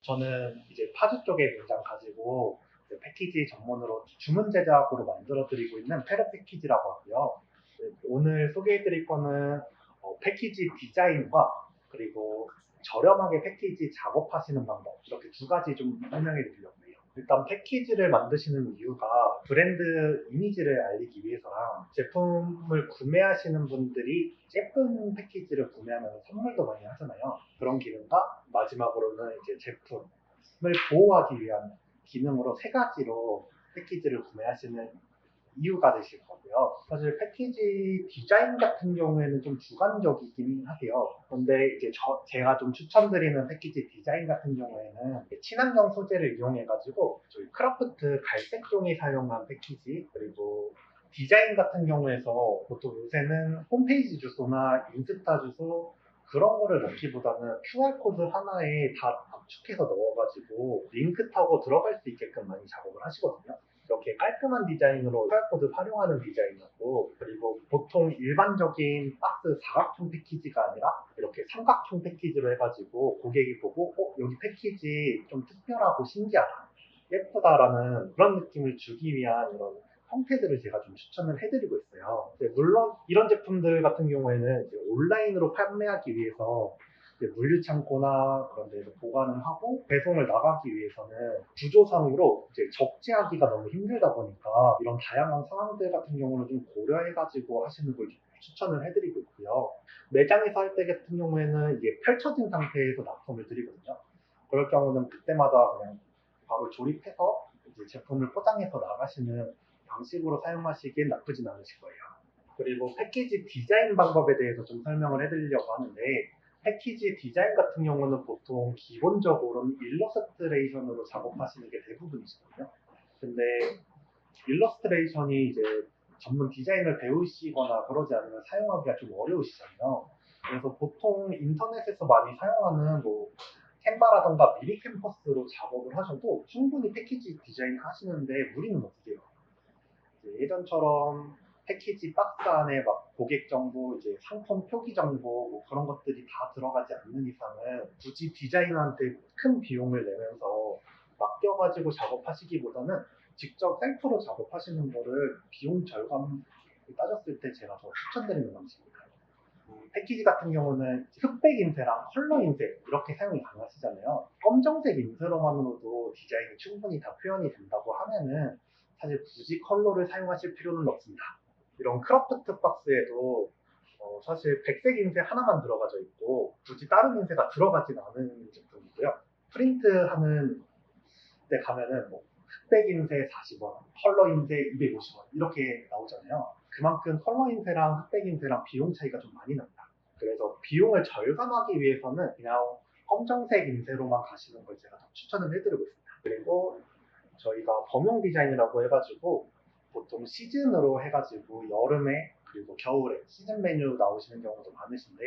저는 이제 파주 쪽에 공장 가지고 이제 패키지 전문으로 주문 제작으로 만들어 드리고 있는 페르 패키지라고 하고요. 네, 오늘 소개해 드릴 거는 패키지 디자인과 그리고 저렴하게 패키지 작업하시는 방법 이렇게 두 가지 좀 설명해 드리려고 해요. 일단 패키지를 만드시는 이유가 브랜드 이미지를 알리기 위해서랑 제품을 구매하시는 분들이 예쁜 패키지를 구매하면 선물도 많이 하잖아요. 그런 기능과 마지막으로는 이제 제품을 보호하기 위한 기능으로 세 가지로 패키지를 구매하시는 이유가 되실 거고요. 사실 패키지 디자인 같은 경우에는 좀 주관적이긴 하세요. 그런데 이제 제가 좀 추천드리는 패키지 디자인 같은 경우에는 친환경 소재를 이용해가지고 저희 크라프트 갈색 종이 사용한 패키지 그리고 디자인 같은 경우에서 보통 요새는 홈페이지 주소나 인스타 주소 그런 거를 넣기보다는 QR코드 하나에 다 압축해서 넣어가지고 링크 타고 들어갈 수 있게끔 많이 작업을 하시거든요. 이렇게 깔끔한 디자인으로 QR코드 활용하는 디자인이었고, 그리고 보통 일반적인 박스 사각형 패키지가 아니라 이렇게 삼각형 패키지로 해가지고 고객이 보고 여기 패키지 좀 특별하고 신기하다, 예쁘다라는 그런 느낌을 주기 위한 이런 형태들을 제가 좀 추천을 해드리고 있어요. 물론 이런 제품들 같은 경우에는 이제 온라인으로 판매하기 위해서 물류창고나 그런 데서 보관을 하고 배송을 나가기 위해서는 구조상으로 이제 적재하기가 너무 힘들다 보니까 이런 다양한 상황들 같은 경우는 좀 고려해가지고 하시는 걸 추천을 해드리고 있고요. 매장에서 할 때 같은 경우에는 이게 펼쳐진 상태에서 납품을 드리거든요. 그럴 경우는 그때마다 그냥 바로 조립해서 이제 제품을 포장해서 나가시는 방식으로 사용하시기엔 나쁘진 않으실 거예요. 그리고 패키지 디자인 방법에 대해서 좀 설명을 해드리려고 하는데, 패키지 디자인 같은 경우는 보통 기본적으로는 일러스트레이션으로 작업하시는 게 대부분이시거든요. 근데 일러스트레이션이 이제 전문 디자인을 배우시거나 그러지 않으면 사용하기가 좀 어려우시잖아요. 그래서 보통 인터넷에서 많이 사용하는 뭐 캔바라던가 미리 캔버스로 작업을 하셔도 충분히 패키지 디자인 하시는데 무리는 없으세요. 예전처럼 패키지 박스 안에 막 고객 정보, 이제 상품 표기 정보 뭐 그런 것들이 다 들어가지 않는 이상은 굳이 디자이너한테 큰 비용을 내면서 맡겨가지고 작업하시기보다는 직접 셀프로 작업하시는 거를 비용 절감 따졌을 때 제가 더 추천드리는 방식입니다. 패키지 같은 경우는 흑백 인쇄랑 컬러 인쇄 이렇게 사용이 가능하시잖아요. 검정색 인쇄로만으로도 디자인이 충분히 다 표현이 된다고 하면은 사실 굳이 컬러를 사용하실 필요는 없습니다. 이런 크라프트 박스에도 사실 백색 인쇄 하나만 들어가져 있고 굳이 다른 인쇄가 들어가진 않은 제품이고요. 프린트하는 데 가면은 뭐 흑백 인쇄 40원, 컬러 인쇄 250원 이렇게 나오잖아요. 그만큼 컬러 인쇄랑 흑백 인쇄랑 비용 차이가 좀 많이 납니다. 그래서 비용을 절감하기 위해서는 그냥 검정색 인쇄로만 가시는 걸 제가 더 추천을 해드리고 있습니다. 그리고 저희가 범용 디자인이라고 해가지고 보통 시즌으로 해가지고 여름에 그리고 겨울에 시즌 메뉴 나오시는 경우도 많으신데,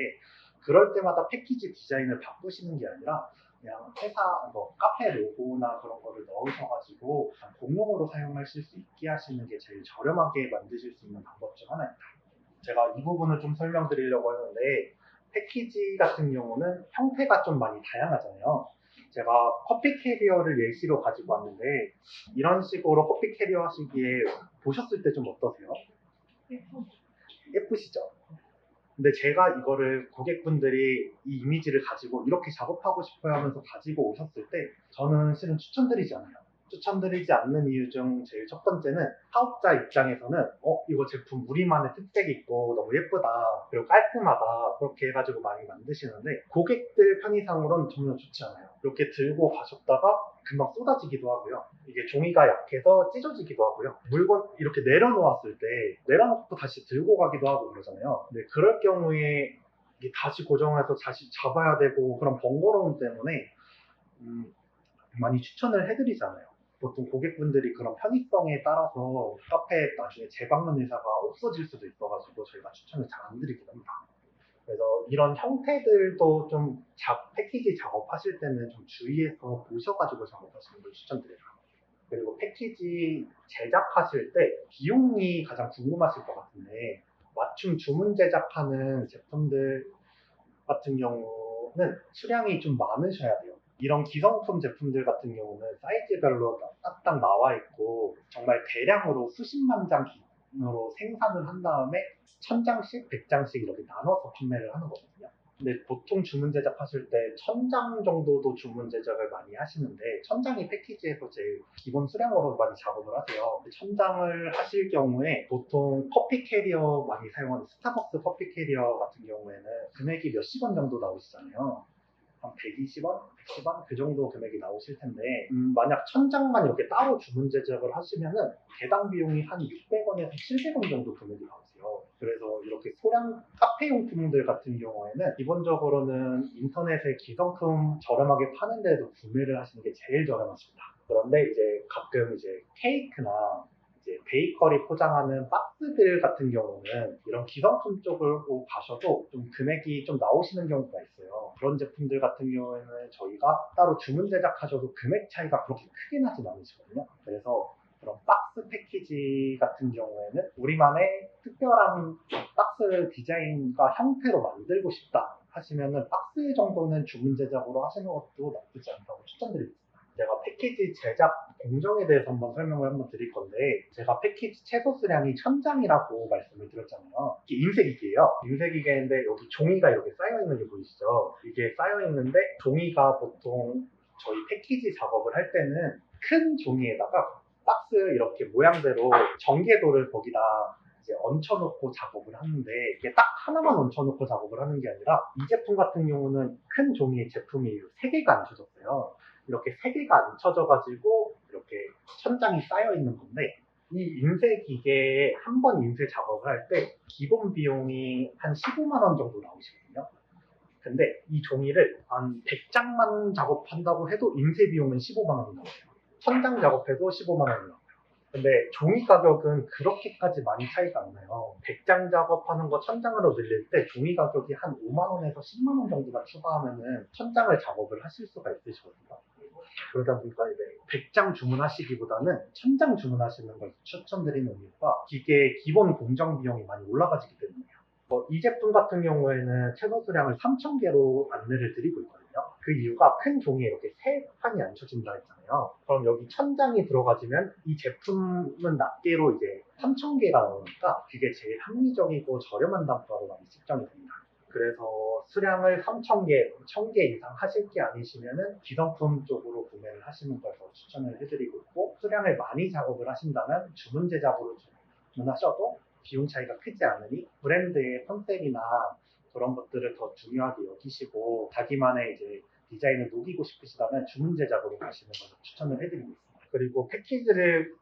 그럴 때마다 패키지 디자인을 바꾸시는 게 아니라 그냥 회사 뭐 카페 로고나 그런 거를 넣으셔가지고 공용으로 사용하실 수 있게 하시는 게 제일 저렴하게 만드실 수 있는 방법 중 하나입니다. 제가 이 부분을 좀 설명드리려고 하는데, 패키지 같은 경우는 형태가 좀 많이 다양하잖아요. 제가 커피 캐리어를 예시로 가지고 왔는데, 이런 식으로 커피 캐리어 하시기에 보셨을 때 좀 어떠세요? 예쁘시죠? 근데 제가 이거를 고객분들이 이 이미지를 가지고 이렇게 작업하고 싶어요 하면서 가지고 오셨을 때 저는 실은 추천드리지 않아요. 추천드리지 않는 이유 중 제일 첫 번째는 사업자 입장에서는 이거 제품 우리만의 특색이 있고 너무 예쁘다 그리고 깔끔하다 그렇게 해가지고 많이 만드시는데, 고객들 편의상으로는 전혀 좋지 않아요. 이렇게 들고 가셨다가 금방 쏟아지기도 하고요. 이게 종이가 약해서 찢어지기도 하고요. 물건 이렇게 내려놓았을 때 내려놓고 다시 들고 가기도 하고 그러잖아요. 근데 그럴 경우에 이게 다시 고정해서 다시 잡아야 되고 그런 번거로움 때문에 많이 추천을 해드리지 않아요. 보통 고객분들이 그런 편의성에 따라서 카페 나중에 재방문 의사가 없어질 수도 있어가지고 저희가 추천을 잘 안 드리긴 합니다. 그래서 이런 형태들도 좀 패키지 작업하실 때는 좀 주의해서 보셔가지고 작업하시는 걸 추천드려요. 그리고 패키지 제작하실 때 비용이 가장 궁금하실 것 같은데, 맞춤 주문 제작하는 제품들 같은 경우는 수량이 좀 많으셔야 돼요. 이런 기성품 제품들 같은 경우는 사이즈별로 딱딱 나와 있고 정말 대량으로 수십만 장으로 생산을 한 다음에 1000장씩, 100장씩 이렇게 나눠서 판매를 하는 거거든요. 근데 보통 주문 제작하실 때 1000장 정도도 주문 제작을 많이 하시는데 1000장이 패키지에서 제일 기본 수량으로 많이 작업을 하세요. 1000장을 하실 경우에 보통 커피 캐리어 많이 사용하는 스타벅스 커피 캐리어 같은 경우에는 금액이 몇십 원 정도 나오시잖아요. 한 120원, 110원 그 정도 금액이 나오실 텐데 만약 1000장만 이렇게 따로 주문 제작을 하시면은 개당 비용이 한 600원에서 700원 정도 금액이 나오세요. 그래서 이렇게 소량 카페용품들 같은 경우에는 기본적으로는 인터넷에 기성품 저렴하게 파는 데도 구매를 하시는 게 제일 저렴하십니다. 그런데 이제 가끔 이제 케이크나 이제 베이커리 포장하는 박스들 같은 경우는 이런 기성품 쪽으로 가셔도 좀 금액이 좀 나오시는 경우가 있어요. 그런 제품들 같은 경우에는 저희가 따로 주문 제작하셔도 금액 차이가 그렇게 크게 나진 않으시거든요. 그래서 그런 박스 패키지 같은 경우에는 우리만의 특별한 박스 디자인과 형태로 만들고 싶다 하시면은 박스 정도는 주문 제작으로 하시는 것도 나쁘지 않다고 추천드립니다. 제가 패키지 제작 공정에 대해서 한번 설명을 한번 드릴 건데 제가 패키지 최소 수량이 1000장이라고 말씀을 드렸잖아요. 이게 인쇄기계예요. 인쇄기계인데 여기 종이가 이렇게 쌓여있는 게 보이시죠? 이게 쌓여있는데 종이가 보통 저희 패키지 작업을 할 때는 큰 종이에다가 박스 이렇게 모양대로 전개도를 거기다 이제 얹혀놓고 작업을 하는데 이게 딱 하나만 얹혀놓고 작업을 하는 게 아니라 이 제품 같은 경우는 큰 종이에 제품이 3개가 얹혀졌어요. 이렇게 3개가 앉혀져가지고 이렇게 천장이 쌓여 있는 건데 이 인쇄 기계에 한 번 인쇄 작업을 할 때 기본 비용이 한 15만 원 정도 나오시거든요. 근데 이 종이를 한 100장만 작업한다고 해도 인쇄 비용은 15만 원이 나와요. 1000장 작업해도 15만 원이 나와요. 근데 종이 가격은 그렇게까지 많이 차이가 안 나요. 100장 작업하는 거 1000장으로 늘릴 때 종이 가격이 한 5만 원에서 10만 원 정도만 추가하면은 1000장을 작업을 하실 수가 있으시거든요. 그러다 보니까 이제 100장 주문하시기보다는 1000장 주문하시는 걸 추천드리는 이유가 기계의 기본 공정 비용이 많이 올라가지기 때문이에요. 이 제품 같은 경우에는 최소 수량을 3000개로 안내를 드리고 있거든요. 그 이유가 큰 종이에 이렇게 세 판이 앉혀진다 했잖아요. 그럼 여기 1000장이 들어가지면 이 제품은 낱개로 이제 3000개가 나오니까 그게 제일 합리적이고 저렴한 단가로 많이 측정이 됩니다. 그래서 수량을 3,000개, 1,000개 이상 하실 게 아니시면은 기성품 쪽으로 구매를 하시는 걸 더 추천을 해드리고 있고 수량을 많이 작업을 하신다면 주문 제작으로 주문하셔도 비용 차이가 크지 않으니 브랜드의 컨셉이나 그런 것들을 더 중요하게 여기시고 자기만의 이제 디자인을 녹이고 싶으시다면 주문 제작으로 가시는 걸 추천을 해드리고 있습니다. 그리고 패키지를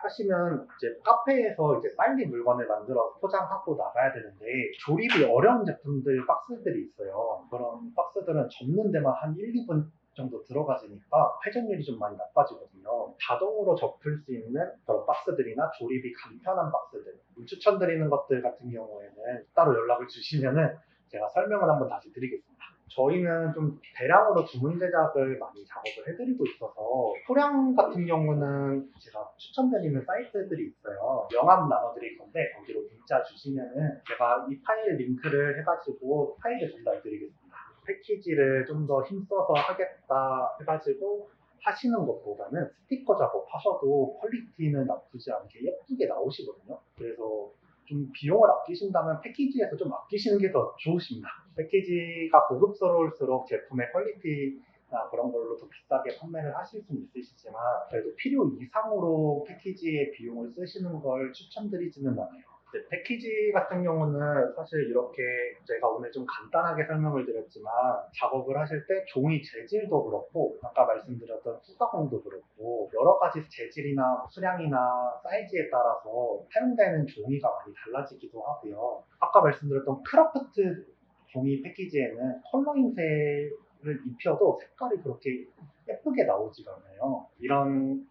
하시면 이제 카페에서 이제 빨리 물건을 만들어 포장하고 나가야 되는데 조립이 어려운 제품들 박스들이 있어요. 그런 박스들은 접는 데만 한 1, 2분 정도 들어가지니까 회전율이 좀 많이 나빠지거든요. 자동으로 접을 수 있는 그런 박스들이나 조립이 간편한 박스들 추천드리는 것들 같은 경우에는 따로 연락을 주시면은 제가 설명을 한번 다시 드리겠습니다. 저희는 좀 대량으로 주문 제작을 많이 작업을 해드리고 있어서 소량 같은 경우는 제가 추천드리는 사이트들이 있어요. 명함 나눠드릴 건데 거기로 문자 주시면은 제가 이 파일 링크를 해가지고 파일을 전달드리겠습니다. 패키지를 좀 더 힘써서 하겠다 해가지고 하시는 것보다는 스티커 작업하셔도 퀄리티는 나쁘지 않게 예쁘게 나오시거든요. 그래서 좀 비용을 아끼신다면 패키지에서 좀 아끼시는 게 더 좋으십니다. 패키지가 고급스러울수록 제품의 퀄리티나 그런 걸로 더 비싸게 판매를 하실 수는 있으시지만 그래도 필요 이상으로 패키지에 비용을 쓰시는 걸 추천드리지는 않아요. 패키지 같은 경우는 사실 이렇게 제가 오늘 좀 간단하게 설명을 드렸지만 작업을 하실 때 종이 재질도 그렇고 아까 말씀드렸던 수가공도 그렇고 여러 가지 재질이나 수량이나 사이즈에 따라서 사용되는 종이가 많이 달라지기도 하고요. 아까 말씀드렸던 크라프트 종이 패키지에는 컬러 인쇄를 입혀도 색깔이 그렇게 예쁘게 나오지가 않아요. 이런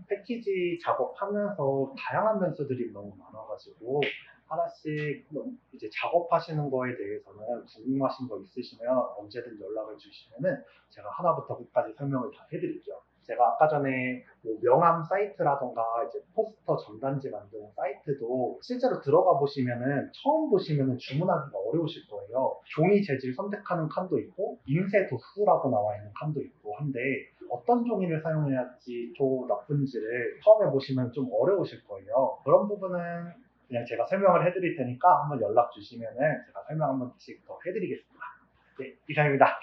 패키지 작업하면서 다양한 변수들이 너무 많아가지고 하나씩 이제 작업하시는 거에 대해서는 궁금하신 거 있으시면 언제든 연락을 주시면은 제가 하나부터 끝까지 설명을 다 해드릴게요. 제가 아까 전에 뭐 명함 사이트라던가 이제 포스터 전단지 만드는 사이트도 실제로 들어가 보시면은 처음 보시면은 주문하기가 어려우실 거예요. 종이 재질 선택하는 칸도 있고 인쇄 도수라고 나와 있는 칸도 있고 한데 어떤 종이를 사용해야 할지 나쁜지를 처음 해보시면 좀 어려우실 거예요. 그런 부분은 그냥 제가 설명을 해드릴 테니까 한번 연락 주시면은 제가 설명 한번 씩 더 해드리겠습니다. 네, 이상입니다.